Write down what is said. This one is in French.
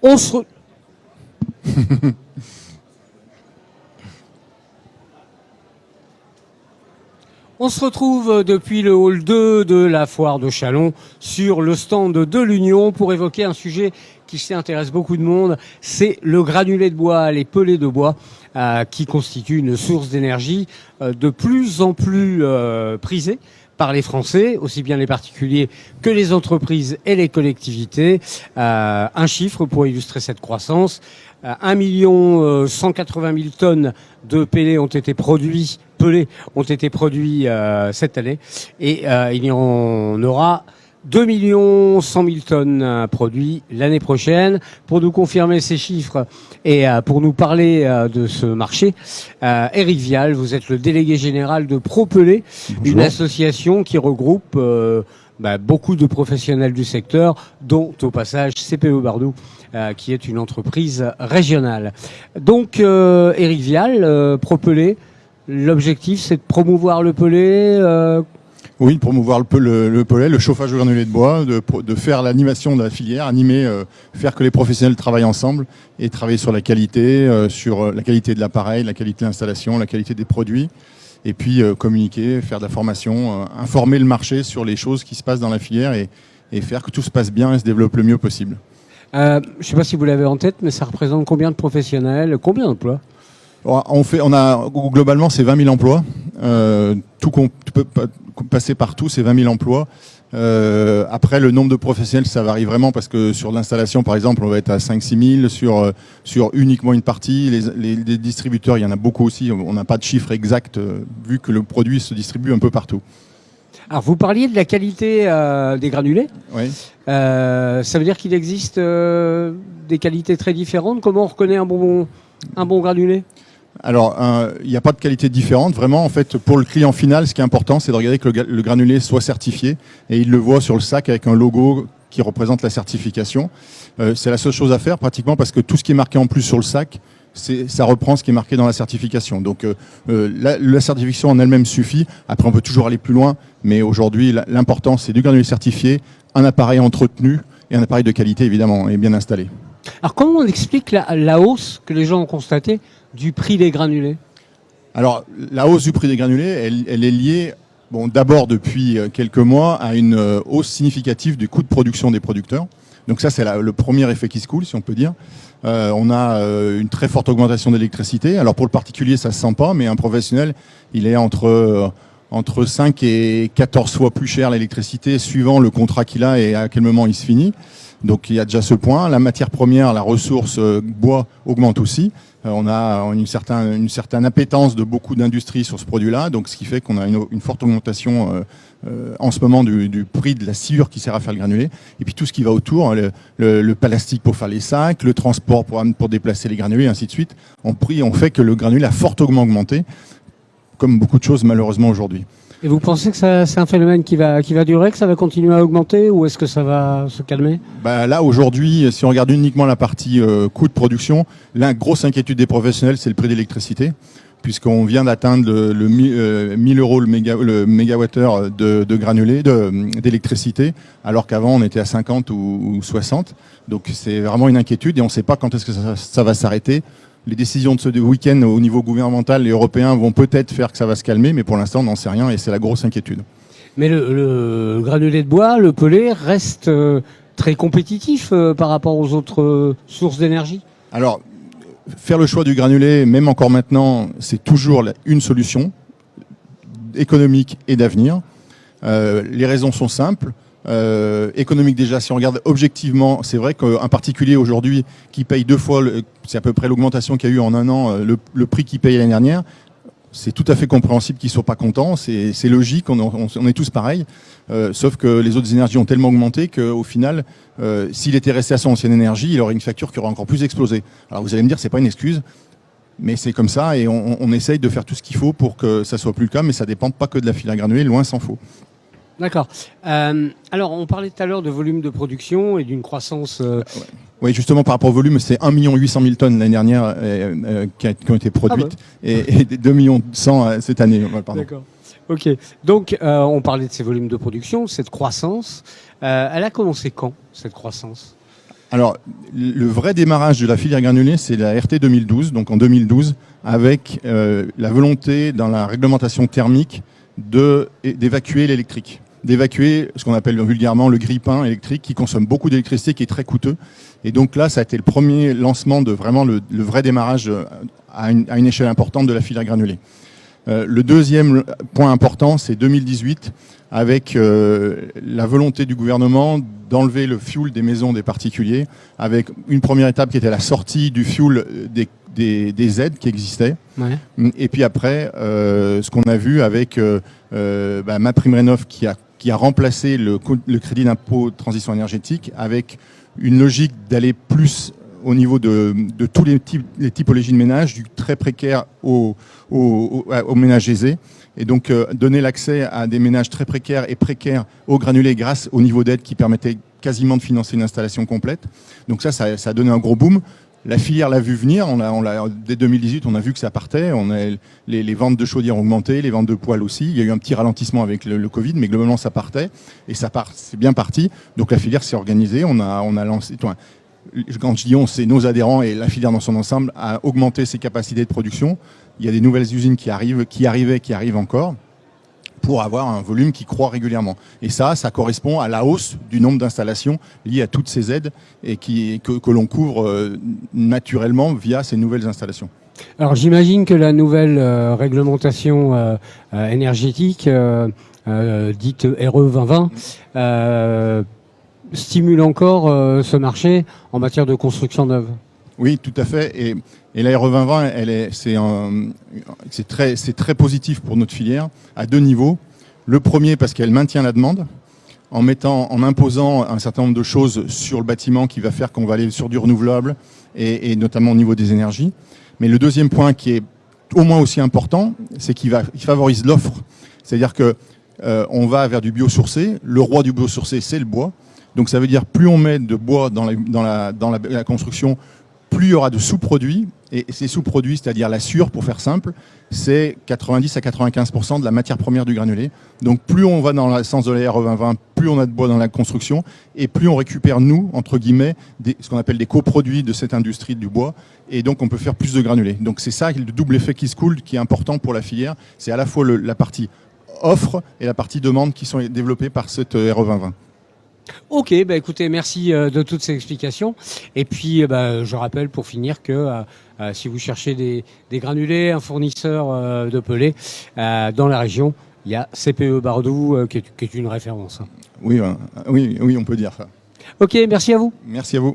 On se... On se retrouve depuis le hall 2 de la foire de Châlons sur le stand de l'Union pour évoquer un sujet qui intéresse beaucoup de monde, c'est le granulé de bois, les pellets de bois, qui constituent une source d'énergie de plus en plus prisée par les Français, aussi bien les particuliers que les entreprises et les collectivités. Un chiffre pour illustrer cette croissance. 1 180 000 tonnes de pellets ont été produits cette année et il y en aura 2 100 000 tonnes produits l'année prochaine. Pour nous confirmer ces chiffres et pour nous parler de ce marché, Éric Vial, vous êtes le délégué général de ProPellets, une association qui regroupe beaucoup de professionnels du secteur, dont au passage CPE Bardou, qui est une entreprise régionale. Donc Éric Vial, ProPellets, l'objectif c'est de promouvoir le pellet. Oui, de promouvoir le pellet, le chauffage au granulé de bois, de faire l'animation de la filière, faire que les professionnels travaillent ensemble et travailler sur la qualité de l'appareil, la qualité de l'installation, la qualité des produits, et puis communiquer, faire de la formation, informer le marché sur les choses qui se passent dans la filière et faire que tout se passe bien et se développe le mieux possible. Je ne sais pas si vous l'avez en tête, mais ça représente combien de professionnels, combien d'emplois ? Globalement, c'est 20 000 emplois. Tout peut passer partout, c'est 20 000 emplois. Après, le nombre de professionnels, ça varie vraiment parce que sur l'installation, par exemple, on va être à 5-6 000. Sur uniquement une partie, les distributeurs, il y en a beaucoup aussi. On n'a pas de chiffre exact vu que le produit se distribue un peu partout. Alors, vous parliez de la qualité des granulés. Oui. Ça veut dire qu'il existe des qualités très différentes. Comment on reconnaît un bon granulé ? Alors, il n'y a pas de qualité différente. Vraiment, en fait, pour le client final, ce qui est important, c'est de regarder que le granulé soit certifié. Et il le voit sur le sac avec un logo qui représente la certification. C'est la seule chose à faire, pratiquement, parce que tout ce qui est marqué en plus sur le sac, ça reprend ce qui est marqué dans la certification. Donc, la certification en elle-même suffit. Après, on peut toujours aller plus loin. Mais aujourd'hui, l'important, c'est du granulé certifié, un appareil entretenu et un appareil de qualité, évidemment, et bien installé. Alors, comment on explique la hausse que les gens ont constatée du prix des granulés ? Alors, la hausse du prix des granulés, elle est liée, d'abord depuis quelques mois, à une hausse significative du coût de production des producteurs. Donc ça, c'est le premier effet qui se coule, si on peut dire. On a une très forte augmentation d'électricité. Alors pour le particulier, ça se sent pas, mais un professionnel, il est entre 5 et 14 fois plus cher l'électricité, suivant le contrat qu'il a et à quel moment il se finit. Donc il y a déjà ce point. La matière première, la ressource bois augmente aussi. On a une certaine appétence de beaucoup d'industries sur ce produit-là, donc ce qui fait qu'on a une forte augmentation en ce moment du prix de la sciure qui sert à faire le granulé. Et puis tout ce qui va autour, le plastique pour faire les sacs, le transport pour déplacer les granulés, et ainsi de suite. On fait que le granulé a fortement augmenté, comme beaucoup de choses malheureusement aujourd'hui. Et vous pensez que c'est un phénomène qui va durer, que ça va continuer à augmenter, ou est-ce que ça va se calmer ? Là, aujourd'hui, si on regarde uniquement la partie coût de production, la grosse inquiétude des professionnels, c'est le prix d'électricité, puisqu'on vient d'atteindre le 1000 euros le mégawattheure de granulé, d'électricité, alors qu'avant, on était à 50 ou 60. Donc, c'est vraiment une inquiétude et on ne sait pas quand est-ce que ça va s'arrêter. Les décisions de ce week-end au niveau gouvernemental et européen vont peut-être faire que ça va se calmer, mais pour l'instant, on n'en sait rien et c'est la grosse inquiétude. Mais le granulé de bois, le pellet, reste très compétitif par rapport aux autres sources d'énergie ? Alors, faire le choix du granulé, même encore maintenant, c'est toujours une solution économique et d'avenir. Les raisons sont simples. Économique déjà, si on regarde objectivement, c'est vrai qu'un particulier aujourd'hui qui paye 2 fois, c'est à peu près l'augmentation qu'il y a eu en un an, le prix qu'il paye l'année dernière, c'est tout à fait compréhensible qu'ils ne soient pas contents, c'est logique, on est tous pareils, sauf que les autres énergies ont tellement augmenté qu'au final, s'il était resté à son ancienne énergie, il aurait une facture qui aurait encore plus explosé. Alors vous allez me dire, c'est pas une excuse, mais c'est comme ça et on essaye de faire tout ce qu'il faut pour que ça soit plus le cas, mais ça dépend pas que de la filière granulée, loin s'en faut. D'accord. Alors, on parlait tout à l'heure de volume de production et d'une croissance... Oui, justement, par rapport au volume, c'est 1 800 000 tonnes l'année dernière qui ont été produites et 2 100 000 cette année. Pardon. D'accord. Ok. Donc, on parlait de ces volumes de production, cette croissance. Elle a commencé quand, cette croissance ? Alors, le vrai démarrage de la filière granulée, c'est la RT 2012, donc en 2012, avec la volonté dans la réglementation thermique d'évacuer l'électrique, d'évacuer ce qu'on appelle vulgairement le grille-pain électrique qui consomme beaucoup d'électricité, qui est très coûteux. Et donc là, ça a été le premier lancement de vraiment le vrai démarrage à une échelle importante de la filière granulée. Le deuxième point important, c'est 2018, avec la volonté du gouvernement d'enlever le fioul des maisons des particuliers, avec une première étape qui était la sortie du fioul des aides qui existaient. Ouais. Et puis après, ce qu'on a vu avec MaPrimeRénov' qui a remplacé le crédit d'impôt de transition énergétique avec une logique d'aller plus au niveau de tous les typologies de ménages, du très précaire aux ménages aisés. Et donc donner l'accès à des ménages très précaires et précaires aux granulés grâce au niveau d'aide qui permettait quasiment de financer une installation complète. Donc ça a donné un gros boom. La filière l'a vu venir. Dès 2018, on a vu que ça partait. Les ventes de chaudières ont augmenté, les ventes de poêles aussi. Il y a eu un petit ralentissement avec le Covid, mais globalement ça partait et c'est bien parti. Donc la filière s'est organisée. On a lancé. Quand je dis on, c'est nos adhérents et la filière dans son ensemble a augmenté ses capacités de production. Il y a des nouvelles usines qui arrivent encore pour avoir un volume qui croît régulièrement. Et ça correspond à la hausse du nombre d'installations liées à toutes ces aides et que l'on couvre naturellement via ces nouvelles installations. Alors j'imagine que la nouvelle réglementation énergétique, dite RE 2020, stimule encore ce marché en matière de construction neuve. Oui, tout à fait. Et la RE 2020, c'est très positif pour notre filière à deux niveaux. Le premier, parce qu'elle maintient la demande en imposant un certain nombre de choses sur le bâtiment qui va faire qu'on va aller sur du renouvelable et notamment au niveau des énergies. Mais le deuxième point qui est au moins aussi important, c'est qu'il favorise l'offre. C'est-à-dire que on va vers du biosourcé. Le roi du biosourcé, c'est le bois. Donc ça veut dire plus on met de bois dans la construction, plus il y aura de sous-produits. Et ces sous-produits, c'est-à-dire la sciure, pour faire simple, c'est 90 à 95% de la matière première du granulé. Donc plus on va dans le sens de la RE 2020, plus on a de bois dans la construction, et plus on récupère, nous, entre guillemets, ce qu'on appelle des coproduits de cette industrie du bois, et donc on peut faire plus de granulés. Donc c'est ça, le double effet qui se coule, qui est important pour la filière. C'est à la fois la partie offre et la partie demande qui sont développées par cette RE 2020. Ok, écoutez, merci de toutes ces explications. Et puis, je rappelle pour finir que si vous cherchez des granulés, un fournisseur de pellets dans la région, il y a CPE Bardou qui est une référence. Oui, on peut dire ça. Ok, merci à vous. Merci à vous.